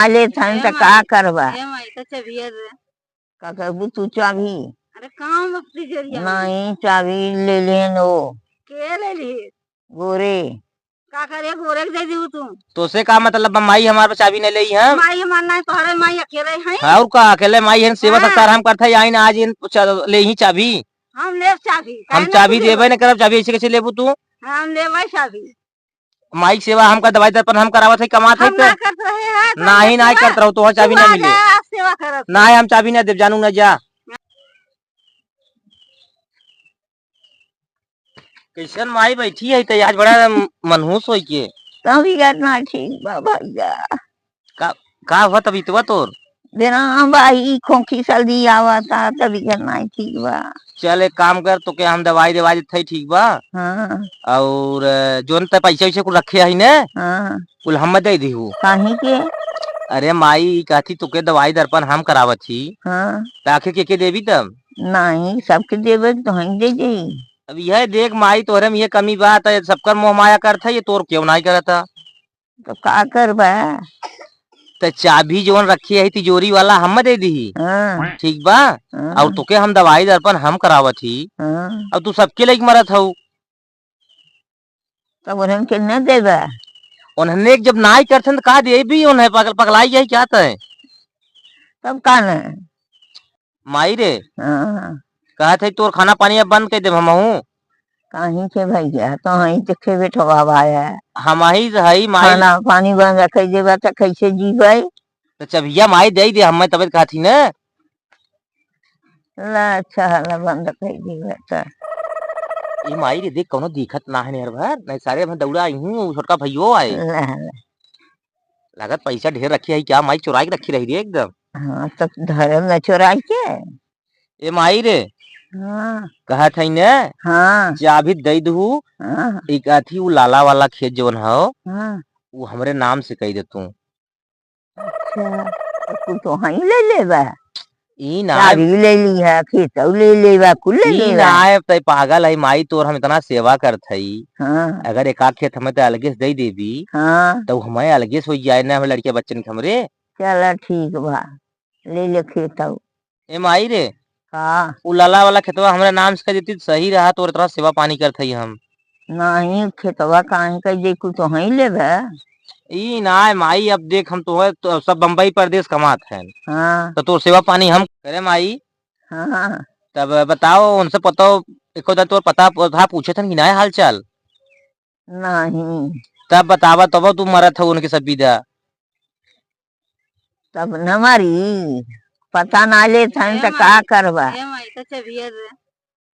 आले थान ए त का माई करबा ए माई तो चबियर रे। का करबू तू चाबी अरे काम अपनी जरिया में नहीं चाबी ले लेन ओ के ले ली गोरे का करे गोरे के दे दी तू तो से का मतलब बा माई हमारे चाबी नहीं लई हम माई हमार नहीं तोहरे माई अकेले हैं और का अकेले माई हन सेवा हाँ। सत्कार हम करते ही आई ना आज इन ले ही चाबी हम ले चाबी हम चाबी देबे न करब चाबी ऐसे कैसे लेबू तू हम ले चाबी माई के सेवा हमका दवाई दर्पण हम करावत है कमात है हम ना करत रहे हैं नहीं नहीं करत रहो तो चाबी ना मिले सेवा करत नहीं हम चाबी ना देव जानू ना जा कैसन माई बैठी है तो आज बड़ा मनहूस होई के तभी करना ठीक बा भैया का हुआ तभी तो तोर देना भाई खोखी सर्दी आवता तभी करना ठीक बा चल एक काम कर तो के हम दवाई देवा देते ठीक बा हाँ और जोन ते पैसे वैसे कुल रखे है ने हाँ कुल हम दे दी हूँ काहे के अरे माई कहती तुके दवाई दर्पण हम करावत थी हाँ ताके के देवी तब नहीं सबके देवे तो हम दे जाई अब यह देख माई तोहरे में ये कमी बात है सबकर मोह माया करता ये तोर क्यों नहीं करता तो का करबा तो चाबी जोन रखी है तिजोरी वाला हम दे दी हाँ ठीक बा हाँ और तुके हम दवाई दर्पण हम करावत थी हाँ अब तू सबके लिए मरत हूँ तब उन्हें न देबा उन्होंने जब नाई करते तो कहा दे भी उन्हें पगलाई जाए क्या है तब का न माई रे हाँ कहा थे तोर खाना पानी अब बंद कर दे हम कहीं के भैया तो हई तो खेबे ठोवा है हम ही है माई खाना पानी बन रखे देबा तो कैसे जीवे तो चबिया माई दे दे हम तबियत कहा थी ना ला अच्छा ला बंद रखे देबा तो ये माई रे देख कोनो दिखत ना है नेहर भर नहीं सारे मैं दौड़ा आई हूँ छोटका भैयो आए ला लागत पैसा ढेर रखी है क्या माई चुरा के रखी रही रे एकदम हाँ तो धर्म न चोराई के ए माई रे हाँ कहा था ने हाँ चाबी दे दू हाँ एक आथी वो लाला वाला खेत जोन हो हाँ वो हमरे नाम से कह दे तू अच्छा तो तू तो हई ले लेबा ई ना चाबी ले ली है खेत ले लेबा कुल ले ई लेबा ना तय पागल है माई तोर हम इतना सेवा करत हई हाँ अगर एक आध खेत हमें तो अलगे से दे देवी हाँ तो हमें अलगे से हो जाए ना हमें लड़के बच्चन के हमरे चला ठीक बा ले ले खेत ए माई रे हाँ वो लाला वाला खेतवा हमारे नाम से कह देती तो सही रहा तो इतना सेवा पानी करते ही हम नहीं खेतवा काहे कह दे कुल तो हई लेबा ई ना माई अब देख हम तो सब बम्बई प्रदेश कमात है हाँ तो तोर सेवा पानी हम करे माई हाँ तब बताओ उनसे पता एको दिन तोर पता पूछे थे कि ना हाल चाल नहीं तब बतावा तब तू मरत हो उनके सब विदा तब न मारी पता ना ले थान त का करबा ए माई तो चबियर रे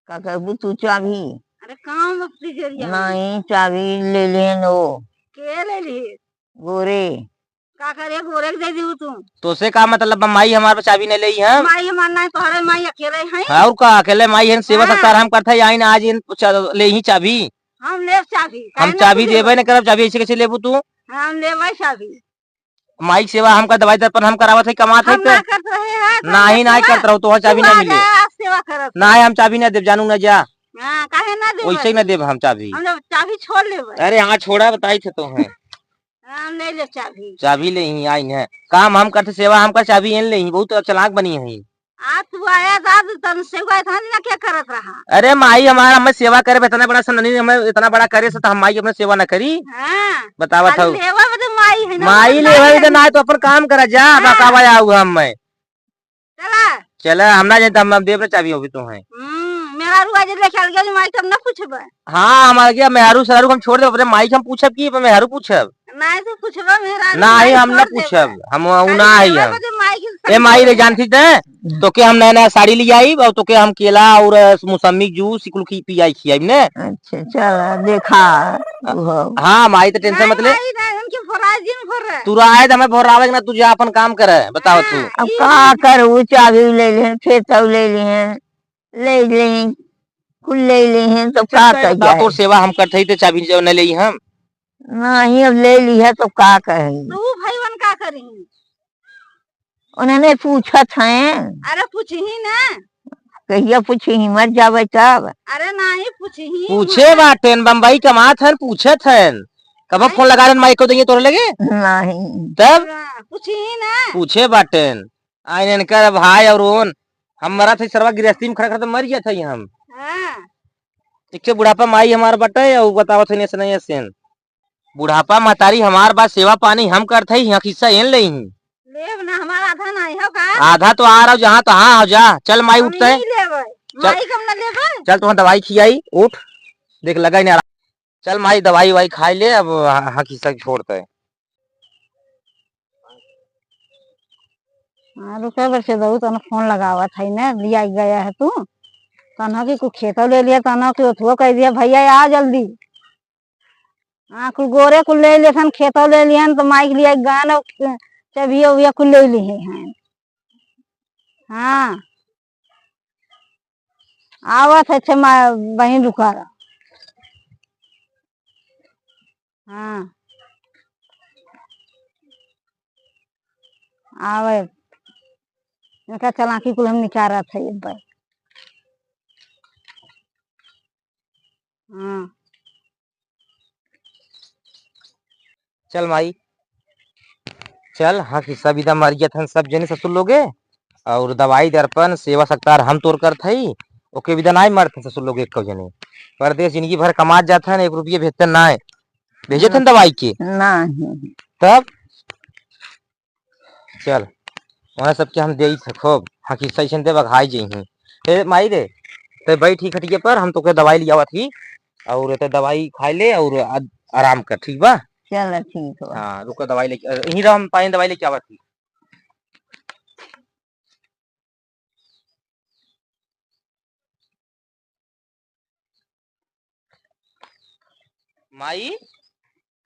का करबू तू चाबी अरे काम अपनी जरिया में नहीं चाबी ले लेन ओ के ले ली गोरे का करे गोरे के दे दी तू तो से का मतलब बा माई हमारे चाबी नहीं लई हम माई हमार नहीं तोहरे माई अकेले हैं और का अकेले माई हन सेवा हाँ। सत्कार हम करते ही आई ना आज इन ले ही चाबी हम ले चाबी हम चाबी देबे न करब चाबी ऐसे कैसे लेबू तू हम ले चाबी माई के सेवा हमका दवाई दर्पण हम करावत है कमात है हम ना करत रहे हैं नहीं नहीं करत रहो तो चाबी ना मिले सेवा करत नहीं हम चाबी ना देव जानू ना जा हां काहे ना दे वैसे ही ना देव हम चाबी हम जब चाबी छोड़ लेबे अरे हाँ छोड़ा बताई थे तो है हम ले ले चाबी चाबी ले ही आई है काम हम करते सेवा हमका चाबी इन ले ही बहुत चलाक बनी है आज तू आया था तन सेवा था ना क्या करत रहा अरे माई हमारा हमें सेवा करे इतना बड़ा सननी हमें इतना बड़ा करे तो हम माई अपने सेवा ना करी हां बतावा था लेवा बदे माई है ना माई ले तो ना तो अपन काम करा जा बतावा आऊ हम मैं चला चला हम ना जानते हम देव चाबी होगी तो है मेरा रुआ जे लेके आ गया माई तब ना पूछबे हाँ हमारे क्या मेहरू सहरू हम छोड़ दे अपने माई हम पूछब की मेहरू पूछब नहीं तो पूछबे मेरा नहीं हम ना पूछब हम ना आई हम ए माई रे जानती थे तो के हम नया नया साड़ी ले आई और तो के हम केला और मौसमी जूस कुल की पियाई खियाई ने अच्छा चला देखा हाँ माई तो टेंशन मत ले तू आए तो मैं भोरावे ना तुझे अपन काम करे बताओ तू अब का करू चाबी ले ले खेत ले ले कुल ले ले तो का कर जाए तो सेवा हम करते ही तो चाबी जो न ले हम नहीं अब ले ली है तो का कहे तू भाईवन का करी उन्होंने पूछत है अरे पूछी ना कहिया पूछी मर जावे तब अरे नहीं पूछी पूछे बाटेन बम्बई कमात हन पूछत हन कब फोन लगा रहे माई को देंगे तोरे लगे नहीं तब पूछी ना। पूछे बाटन आइन इनका भाई और ओन हम मरा थे सरवा गृहस्थी में खड़ा खड़ा तो मर गया था हम हाँ। ठीक है बुढ़ापा माई हमार बटे और बताओ थे नहीं ऐसे बुढ़ापा महतारी हमार बात सेवा पानी हम करते ही यहाँ किस्सा एन ले ही लेब ना हमारा आधा नहीं हो का। आधा तो आ रहा हूँ जहाँ तहाँ हो जा चल माई हम उठता है नहीं लेबै माई कम ना लेबै। चल तुम्हें दवाई खियाई उठ देख लगा ही नहीं आ रहा चल माई दवाई वाई खाई ले अब हाँ किस्सा छोड़ता है। हाँ रुके बच्चे दऊ तन फोन लगावा था ना लिया गया है तू तनहा की कुछ खेतो ले लिया तनहा की उठो कह दिया भैया आ जल्दी। हाँ कुल गोरे कुल ले लिए थे खेतो ले लिए तो माइक लिया गान चबिया उबिया कुल ले लिए हैं। हाँ आवत है बहन रुका रहा। हाँ आवे इनका चलाकी कुल हम निकाल रहा था एक बार। हाँ चल माई चल हाँ किस्सा विदा मर गया था सब जने ससुर लोगे और दवाई दर्पण सेवा सत्कार हम तोड़ कर थई ओके विदा नहीं मरते ससुर लोग एक जने परदेश जिंदगी भर कमा जाता है 1 रुपये भेजते ना भेजे थे दवाई के नहीं तब चल वहाँ सबके हम दे खूब हाँ किस्सा ऐसे दे बघाई जी माई रे तो बैठी खटिए पर हम तो के दवाई लिया थी और तो दवाई खाई ले और आराम कर ठीक बा। चल ठीक है हाँ रुको दवाई लेके यहीं रहो हम पाए दवाई लेके आवा थी। माई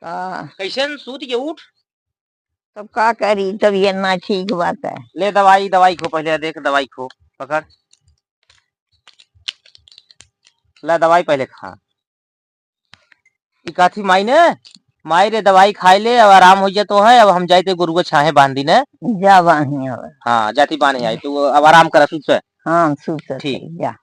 कैसे सूत के उठ तब का करी तब ये ना ठीक बात है। ले दवाई को पहले देख दवाई को पकड़ ला दवाई पहले खा काथी माई ने माई रे दवाई खाई ले अब आराम हो जाए तो है अब हम जाते गुरु को छाहे बांधी ने जा बाही अब हाँ जाती बांधे आई तू अब आराम कर सूत से हाँ सूत ठीक जा।